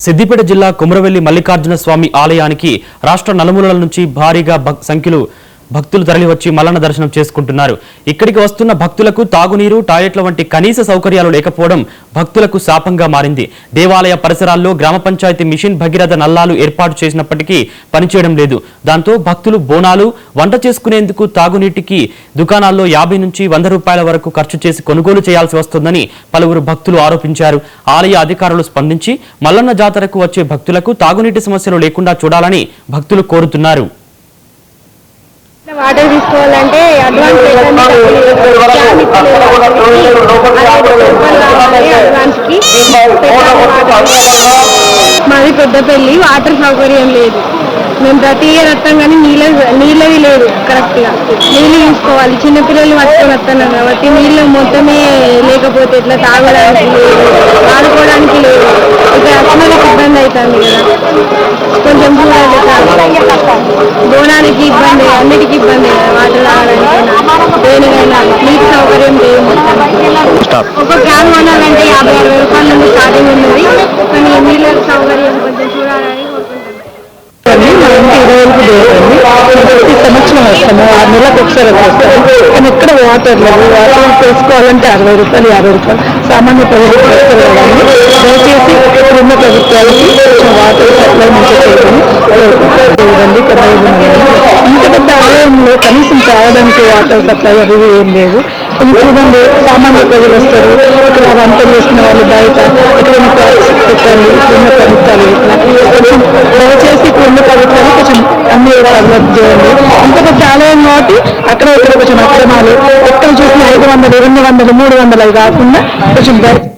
సిద్దిపేట జిల్లా కుమరవెల్లి మల్లికార్జున స్వామి ఆలయానికి రాష్ట్ర నలుమూలల నుంచి భారీగా సంఖ్యలో భక్తులు తరలివచ్చి మల్లన్న దర్శనం చేసుకుంటున్నారు. ఇక్కడికి వస్తున్న భక్తులకు తాగునీరు, టాయిలెట్ల వంటి కనీస సౌకర్యాలు లేకపోవడం భక్తులకు శాపంగా మారింది. దేవాలయ పరిసరాల్లో గ్రామ పంచాయతీ మిషన్ భగీరథ నల్లాలు ఏర్పాటు చేసినప్పటికీ పనిచేయడం లేదు. దాంతో భక్తులు బోనాలు, వంట చేసుకునేందుకు తాగునీటికి దుకాణాల్లో 50 నుంచి 100 రూపాయల వరకు ఖర్చు చేసి కొనుగోలు చేయాల్సి వస్తోందని పలువురు భక్తులు ఆరోపించారు. ఆలయ అధికారులు స్పందించి మల్లన్న జాతరకు వచ్చే భక్తులకు తాగునీటి సమస్యలు లేకుండా చూడాలని భక్తులు కోరుతున్నారు. వాటర్ తీసుకోవాలంటే అడ్వాన్స్ మాది పెద్దపల్లి. వాటర్ సౌకర్యం లేదు. మేము ప్రతి ఇయర్ వస్తాం కానీ నీళ్ళవి లేదు. కరెక్ట్గా నీళ్ళు తీసుకోవాలి. చిన్నపిల్లలు పట్టుకొని వస్తున్నాం కాబట్టి నీళ్ళు మొత్తమే లేకపోతే ఎట్లా తాగడానికి లేదు, ఆడుకోవడానికి లేదు. ఇక అసలు ఇబ్బంది అవుతుంది కదా. కొంచెం చూడాలి. బోనానికి ఇబ్బంది, అన్నిటికీ ఇబ్బంది కదా. వాటర్ తాగడానికి దేనికైనా నీటి సౌకర్యం లేదు. ఒక క్యాన్ కొనాలంటే 50-60 రూపాయల నుండి స్టార్టింగ్ ఉన్నది. కానీ నీళ్ళ సౌకర్యం కొంచెం చూడాలని ప్రతి సంవత్సరం వస్తాము. 6 నెలలకు ఒకసారి వస్తాము. కానీ ఎక్కడ వాటర్ లేదు. వాటర్ తెలుసుకోవాలంటే 60 రూపాయలు, 50 రూపాయలు సామాన్య ప్రజలకు వస్తారు కదండి. దయచేసి ఇప్పుడున్న ప్రభుత్వాలకి కొంచెం వాటర్ సప్లై మంచి చేయడం ఇంత పెద్ద ఆలయంలో కనీసం తాగడానికి వాటర్ సప్లై అవి ఏం లేదు. చూడండి, సామాన్య ప్రజలు వస్తారు. ఇక్కడ వంటలు చేస్తున్న వాళ్ళు బయట ఎక్కడైనా పెట్టాలి. ఇప్పుడున్న ప్రభుత్వాలు కొంచెం దయచేసి ఇప్పుడున్న ప్రభుత్వాలు కొంచెం అన్ని డెవలప్ చేయండి. ఇంత పెద్ద ఆలయం కాబట్టి అక్కడ ఇక్కడ కొంచెం అక్రమాలు ఎక్కడ చూసినా 500, 200, 300 కాకుండా కొంచెం